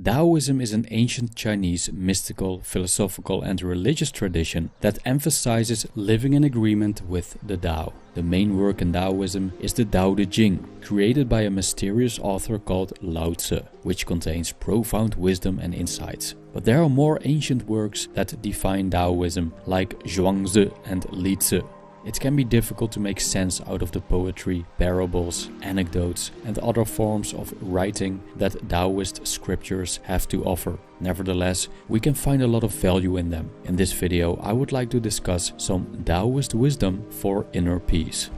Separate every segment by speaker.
Speaker 1: Taoism is an ancient Chinese mystical, philosophical and religious tradition that emphasizes living in agreement with the Tao. The main work in Taoism is the Tao Te Ching, created by a mysterious author called Lao Tzu, which contains profound wisdom and insights. But there are more ancient works that define Taoism, like Zhuangzi and Li Tzu. It can be difficult to make sense out of the poetry, parables, anecdotes and other forms of writing that Taoist scriptures have to offer. Nevertheless, we can find a lot of value in them. In this video, I would like to discuss some Taoist wisdom for inner peace.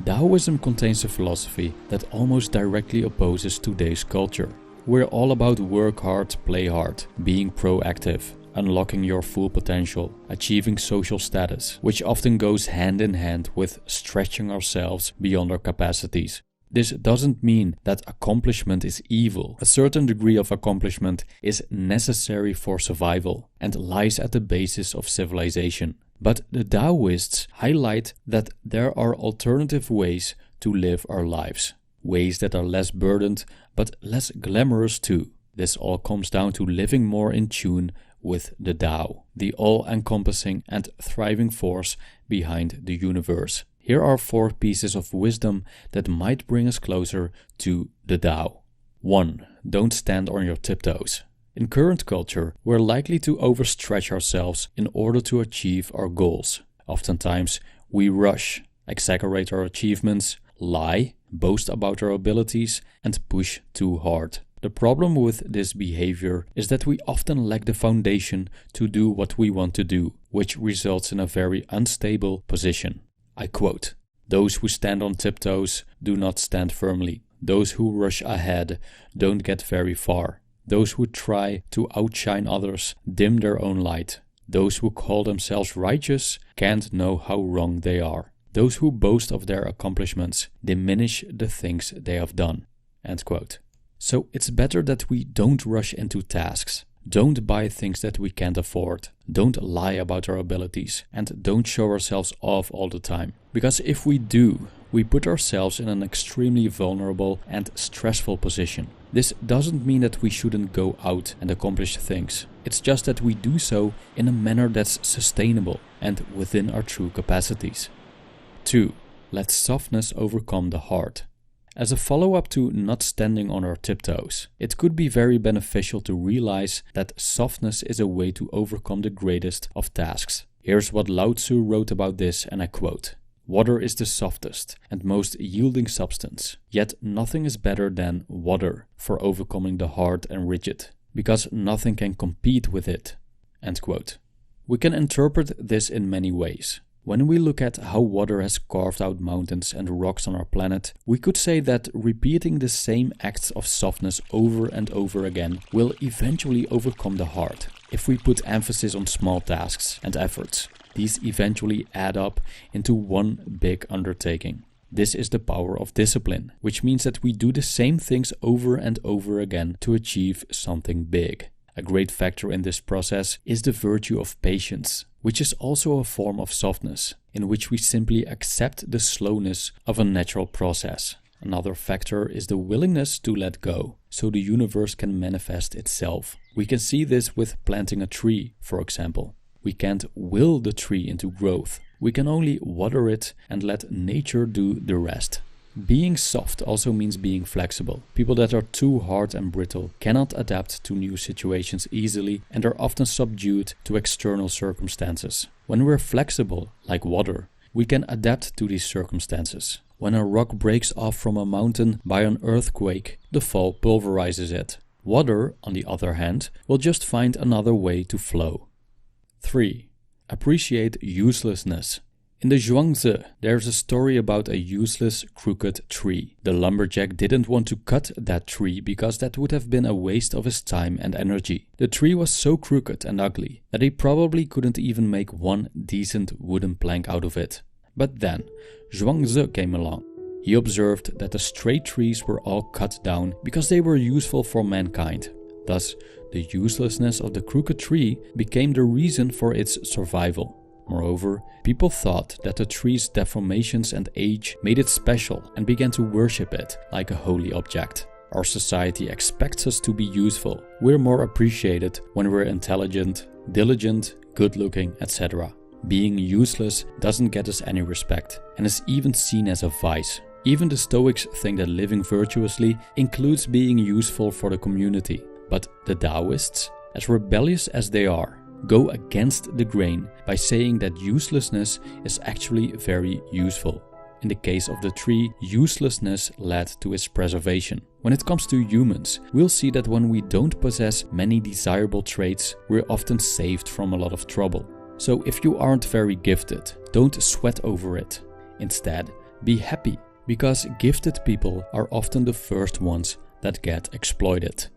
Speaker 1: Taoism contains a philosophy that almost directly opposes today's culture. We're all about work hard, play hard, being proactive, unlocking your full potential, achieving social status, which often goes hand in hand with stretching ourselves beyond our capacities. This doesn't mean that accomplishment is evil. A certain degree of accomplishment is necessary for survival and lies at the basis of civilization. But the Taoists highlight that there are alternative ways to live our lives. Ways that are less burdened, but less glamorous too. This all comes down to living more in tune with the Tao, the all-encompassing and thriving force behind the universe. Here are 4 pieces of wisdom that might bring us closer to the Tao. 1. Don't stand on your tiptoes. In current culture, we're likely to overstretch ourselves in order to achieve our goals. Oftentimes, we rush, exaggerate our achievements, lie, boast about our abilities, and push too hard. The problem with this behavior is that we often lack the foundation to do what we want to do, which results in a very unstable position. I quote, "Those who stand on tiptoes do not stand firmly. Those who rush ahead don't get very far. Those who try to outshine others dim their own light. Those who call themselves righteous can't know how wrong they are. Those who boast of their accomplishments diminish the things they have done." End quote. So it's better that we don't rush into tasks, don't buy things that we can't afford, don't lie about our abilities, and don't show ourselves off all the time. Because if we do, we put ourselves in an extremely vulnerable and stressful position. This doesn't mean that we shouldn't go out and accomplish things. It's just that we do so in a manner that's sustainable and within our true capacities. 2. Let softness overcome the heart. As a follow-up to not standing on our tiptoes, it could be very beneficial to realize that softness is a way to overcome the greatest of tasks. Here's what Lao Tzu wrote about this, and I quote, "Water is the softest and most yielding substance, yet nothing is better than water for overcoming the hard and rigid, because nothing can compete with it." End quote. We can interpret this in many ways. When we look at how water has carved out mountains and rocks on our planet, we could say that repeating the same acts of softness over and over again will eventually overcome the heart. If we put emphasis on small tasks and efforts, these eventually add up into one big undertaking. This is the power of discipline, which means that we do the same things over and over again to achieve something big. A great factor in this process is the virtue of patience, which is also a form of softness, in which we simply accept the slowness of a natural process. Another factor is the willingness to let go, so the universe can manifest itself. We can see this with planting a tree, for example. We can't will the tree into growth. We can only water it and let nature do the rest. Being soft also means being flexible. People that are too hard and brittle cannot adapt to new situations easily and are often subdued to external circumstances. When we're flexible, like water, we can adapt to these circumstances. When a rock breaks off from a mountain by an earthquake, the fall pulverizes it. Water, on the other hand, will just find another way to flow. 3. Appreciate uselessness. In the Zhuangzi, there's a story about a useless, crooked tree. The lumberjack didn't want to cut that tree because that would have been a waste of his time and energy. The tree was so crooked and ugly that he probably couldn't even make one decent wooden plank out of it. But then, Zhuangzi came along. He observed that the straight trees were all cut down because they were useful for mankind. Thus, the uselessness of the crooked tree became the reason for its survival. Moreover, people thought that the tree's deformations and age made it special and began to worship it like a holy object. Our society expects us to be useful. We're more appreciated when we're intelligent, diligent, good-looking, etc. Being useless doesn't get us any respect and is even seen as a vice. Even the Stoics think that living virtuously includes being useful for the community. But the Taoists, as rebellious as they are, go against the grain by saying that uselessness is actually very useful. In the case of the tree, uselessness led to its preservation. When it comes to humans, we'll see that when we don't possess many desirable traits, we're often saved from a lot of trouble. So if you aren't very gifted, don't sweat over it. Instead, be happy, because gifted people are often the first ones that get exploited.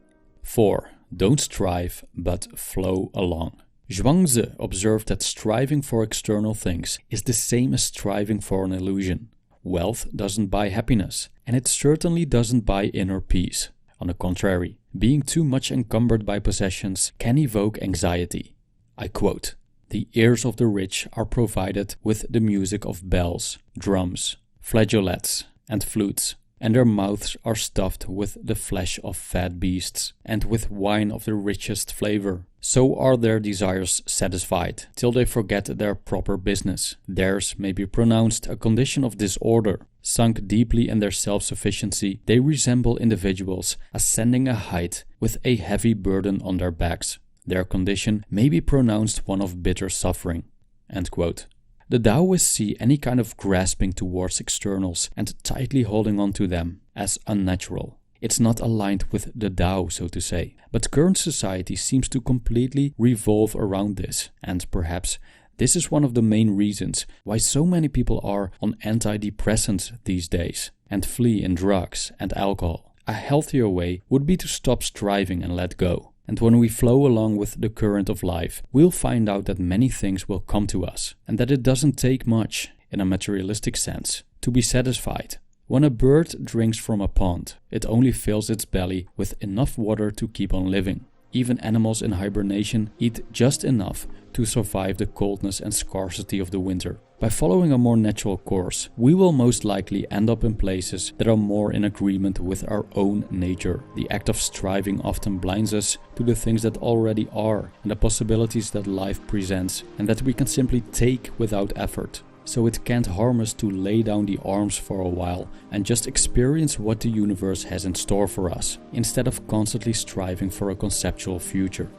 Speaker 1: 4. Don't strive, but flow along. Zhuangzi observed that striving for external things is the same as striving for an illusion. Wealth doesn't buy happiness, and it certainly doesn't buy inner peace. On the contrary, being too much encumbered by possessions can evoke anxiety. I quote, "The ears of the rich are provided with the music of bells, drums, flageolets, and flutes, and their mouths are stuffed with the flesh of fat beasts, and with wine of the richest flavor. So are their desires satisfied, till they forget their proper business. Theirs may be pronounced a condition of disorder. Sunk deeply in their self-sufficiency, they resemble individuals ascending a height with a heavy burden on their backs. Their condition may be pronounced one of bitter suffering." End quote. The Taoists see any kind of grasping towards externals and tightly holding on to them as unnatural. It's not aligned with the Tao, so to say. But current society seems to completely revolve around this, and perhaps this is one of the main reasons why so many people are on antidepressants these days and flee in drugs and alcohol. A healthier way would be to stop striving and let go. And when we flow along with the current of life, we'll find out that many things will come to us, and that it doesn't take much, in a materialistic sense, to be satisfied. When a bird drinks from a pond, it only fills its belly with enough water to keep on living. Even animals in hibernation eat just enough to survive the coldness and scarcity of the winter. By following a more natural course, we will most likely end up in places that are more in agreement with our own nature. The act of striving often blinds us to the things that already are and the possibilities that life presents and that we can simply take without effort. So it can't harm us to lay down the arms for a while and just experience what the universe has in store for us, instead of constantly striving for a conceptual future.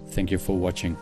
Speaker 1: Thank you for watching.